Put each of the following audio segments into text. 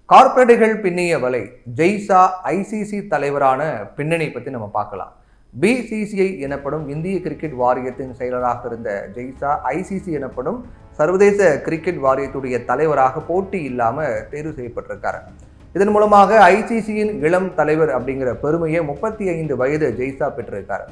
கார்ப்பரேட்டுகள் பின்னிய வலை ஜெய்சா ஐசிசி தலைவரான பின்னணி பற்றி நம்ம பார்க்கலாம். பிசிசிஐ எனப்படும் இந்திய கிரிக்கெட் வாரியத்தின் செயலராக இருந்த ஜெய்சா ஐசிசி எனப்படும் சர்வதேச கிரிக்கெட் வாரியத்துடைய தலைவராக போட்டி இல்லாமல் தேர்வு செய்யப்பட்டிருக்காரு. இதன் மூலமாக ஐசிசியின் இளம் தலைவர் அப்படிங்கிற பெருமையை 35 வயது ஜெய்சா பெற்றிருக்காரு.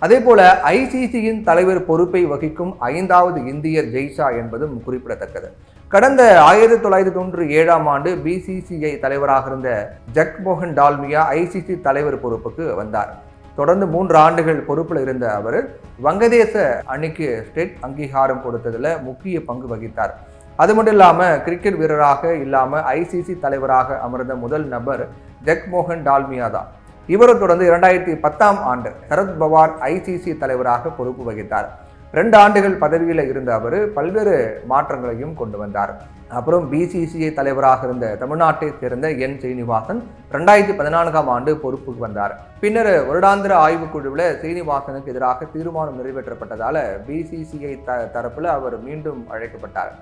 அதே போல ஐசிசியின் தலைவர் பொறுப்பை வகிக்கும் 5வது இந்தியர் ஜெய்சா என்பதும் குறிப்பிடத்தக்கது. கடந்த 1997ஆம் ஆண்டு பிசிசிஐ தலைவராக இருந்த ஜக்மோகன் டால்மியா ஐசிசி தலைவர் பொறுப்புக்கு வந்தார். தொடர்ந்து 3 ஆண்டுகள் பொறுப்பில் இருந்த அவர் வங்கதேச அணிக்கு ஸ்டேட் அங்கீகாரம் கொடுத்ததில் முக்கிய பங்கு வகித்தார். அது மட்டும் இல்லாமல் கிரிக்கெட் வீரராக இல்லாமல் ஐசிசி தலைவராக அமர்ந்த முதல் நபர் ஜக்மோகன் டால்மியா தான். இவரை தொடர்ந்து 2010ஆம் ஆண்டு சரத் பவார் ஐசிசி தலைவராக பொறுப்பு வகித்தார். 2 ஆண்டுகள் பதவியில் இருந்த அவர் பல்வேறு மாற்றங்களையும் கொண்டு வந்தார். அப்புறம் பிசிசிஐ தலைவராக இருந்த தமிழ்நாட்டை சேர்ந்த என் சீனிவாசன் 2014ஆம் ஆண்டு பொறுப்புக்கு வந்தார். பின்னர் வருடாந்திர ஆய்வுக்குழுவில் சீனிவாசனுக்கு எதிராக தீர்மானம் நிறைவேற்றப்பட்டதால பிசிசிஐ தரப்பில் அவர் மீண்டும் அழைக்கப்பட்டார்.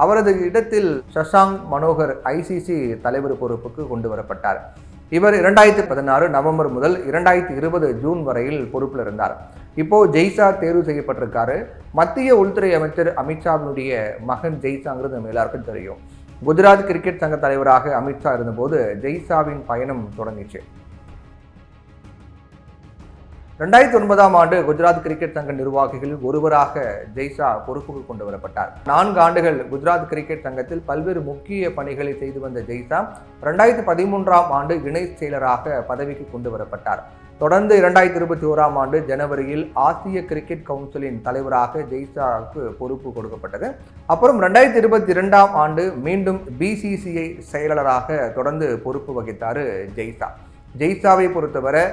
அவரது இடத்தில் சஷாங்க் மனோகர் ஐசிசி தலைவர் பொறுப்புக்கு கொண்டு வரப்பட்டார். இவர் 2016 நவம்பர் முதல் 2020 ஜூன் வரையில் பொறுப்பில் இருந்தார். இப்போ ஜெய்சா தேர்வு செய்யப்பட்டிருக்காரு. மத்திய உள்துறை அமைச்சர் அமித்ஷாவினுடைய மகன் ஜெய்சாங்கிறது நம்ம எல்லாருக்கும் தெரியும். குஜராத் கிரிக்கெட் சங்க தலைவராக அமித்ஷா இருந்தபோது ஜெய்சாவின் பயணம் தொடங்கிச்சு. 2009ஆம் ஆண்டு குஜராத் கிரிக்கெட் சங்க நிர்வாகிகளில் ஒருவராக ஜெய்சா பொறுப்புக்கு கொண்டு வரப்பட்டார். 4 ஆண்டுகள் குஜராத் கிரிக்கெட் சங்கத்தில் பல்வேறு முக்கிய பணிகளை செய்து வந்த ஜெய்சா 2013ஆம் ஆண்டு இணை செயலராக பதவிக்கு கொண்டு வரப்பட்டார். தொடர்ந்து 2021ஆம் ஆண்டு ஜனவரியில் ஆசிய கிரிக்கெட் கவுன்சிலின் தலைவராக ஜெய்சாவுக்கு பொறுப்பு கொடுக்கப்பட்டது. அப்புறம் 2022ஆம் ஆண்டு மீண்டும் பிசிசிஐ செயலாளராக தொடர்ந்து பொறுப்பு வகித்தார் ஜெய்சா. ஜெய்சாவை பொறுத்தவரை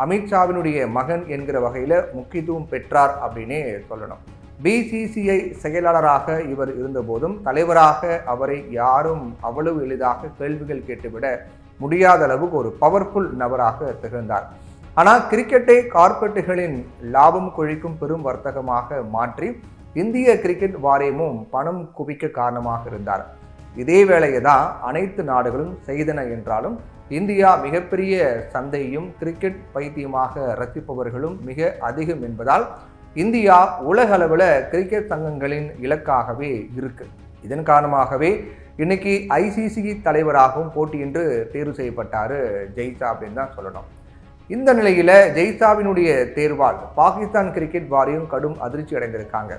அமித்ஷாவினுடைய மகன் என்கிற வகையில் முக்கியத்துவம் பெற்றார் அப்படின்னே சொல்லணும். பிசிசிஐ செயலாளராக இவர் இருந்தபோதும் தலைவராக அவரை யாரும் அவ்வளவு எளிதாக கேள்விகள் கேட்டுவிட முடியாத அளவுக்கு ஒரு பவர்ஃபுல் நபராக திகழ்ந்தார். ஆனால் கிரிக்கெட்டை கார்ப்பரேட்டுகளின் லாபம் கொழிக்கும் பெரும் வர்த்தகமாக மாற்றி இந்திய கிரிக்கெட் வாரியமும் பணம் குவிக்க காரணமாக இருந்தார். இதே வேளையை தான் அனைத்து நாடுகளும் செய்தன என்றாலும் இந்தியா மிகப்பெரிய சந்தையும் கிரிக்கெட் பைத்தியமாக ரசிப்பவர்களும் மிக அதிகம் என்பதால் இந்தியா உலக அளவில் கிரிக்கெட் சங்கங்களின் இலக்காகவே இருக்கு. இதன் காரணமாகவே இன்னைக்கு ஐசிசி தலைவராகவும் போட்டியின்றி தேர்வு செய்யப்பட்டார் ஜெய்சா அப்படின்னு தான் சொல்லணும். இந்த நிலையில் ஜெய்சாவினுடைய தேர்வால் பாகிஸ்தான் கிரிக்கெட் வாரியம் கடும் அதிர்ச்சி அடைந்திருக்காங்க.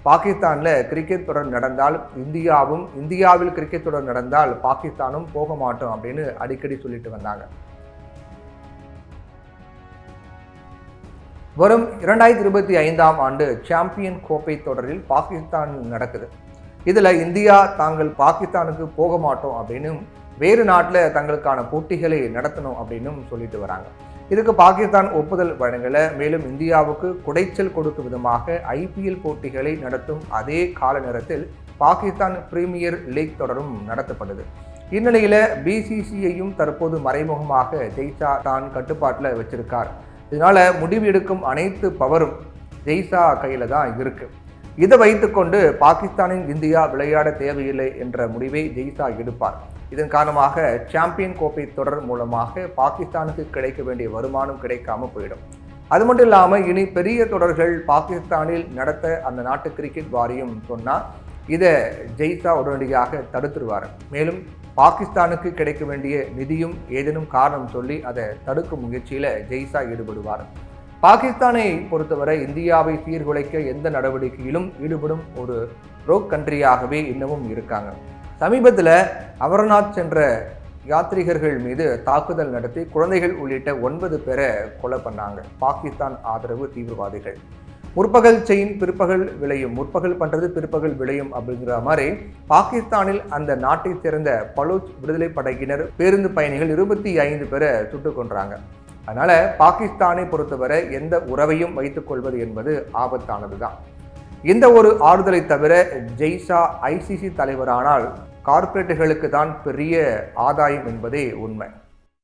பாகிஸ்தானில் கிரிக்கெட் தொடர் நடந்தால் இந்தியாவில் கிரிக்கெட் தொடர் நடந்தால் பாகிஸ்தானும் போக மாட்டோம் அப்படின்னு அடிக்கடி சொல்லிட்டு வந்தாங்க. வரும் 2025ஆம் ஆண்டு சாம்பியன் கோப்பை தொடரில் பாகிஸ்தான் நடக்குது. இதில் இந்தியா தாங்கள் பாகிஸ்தானுக்கு போக மாட்டோம் அப்படின்னும் வேறு நாட்டில் தங்களுக்கான போட்டிகளை நடத்தணும் அப்படின்னும் சொல்லிட்டு வராங்க. இதுக்கு பாகிஸ்தான் ஒப்புதல் வழங்கல. மேலும் இந்தியாவுக்கு குடைச்சல் கொடுக்கும் விதமாக ஐபிஎல் போட்டிகளை நடத்தும் அதே கால நேரத்தில் பாகிஸ்தான் பிரீமியர் லீக் தொடரும் நடத்தப்படுது. இந்நிலையில பிசிசிஐயும் தற்போது மறைமுகமாக ஜெய்சா தான் கட்டுப்பாட்டில் வச்சிருக்கார். இதனால முடிவு எடுக்கும் அனைத்து பவரும் ஜெய்சா கையில தான் இருக்கு. இதை வைத்துக்கொண்டு பாகிஸ்தானின் இந்தியா விளையாட தேவையில்லை என்ற முடிவை ஜெய்சா எடுப்பார். இதன் காரணமாக சாம்பியன் கோப்பை தொடர் மூலமாக பாகிஸ்தானுக்கு கிடைக்க வேண்டிய வருமானம் கிடைக்காம போயிடும். அது மட்டும் இல்லாமல் இனி பெரிய தொடர்கள் பாகிஸ்தானில் நடத்த அந்த நாட்டு கிரிக்கெட் வாரியம் சொன்னால் இதை ஜெய்சா உடனடியாக தடுத்துருவார். மேலும் பாகிஸ்தானுக்கு கிடைக்க வேண்டிய நிதியும் ஏதேனும் காரணம் சொல்லி அதை தடுக்கும் முயற்சியில் ஜெய்சா ஈடுபடுவார். பாகிஸ்தானை பொறுத்தவரை இந்தியாவை சீர்குலைக்க எந்த நடவடிக்கையிலும் ஈடுபடும் ஒரு ரோக் கண்ட்ரியாகவே இன்னமும் இருக்காங்க. சமீபத்தில் அமர்நாத் சென்ற யாத்ரீகர்கள் மீது தாக்குதல் நடத்தி குழந்தைகள் உள்ளிட்ட 9 பேரை கொலை பண்ணாங்க பாகிஸ்தான் ஆதரவு தீவிரவாதிகள். முற்பகல் செயின் பிற்பகல் விளையும், முற்பகல் பண்ணுறது பிற்பகல் விளையும் அப்படிங்கிற மாதிரி பாகிஸ்தானில் அந்த நாட்டை சேர்ந்த பலூச் விடுதலை படையினர் பேருந்து பயணிகள் 25 பேரை சுட்டுக் கொன்றாங்க. அதனால பாகிஸ்தானை பொறுத்தவரை எந்த உறவையும் வைத்துக் கொள்வது என்பது ஆபத்தானது தான். இந்த ஒரு ஆறுதலை தவிர ஜெய்சா ஐசிசி தலைவரானால் கார்ப்பரேட்டுகளுக்கு தான் பெரிய ஆதாயம் என்பதே உண்மை.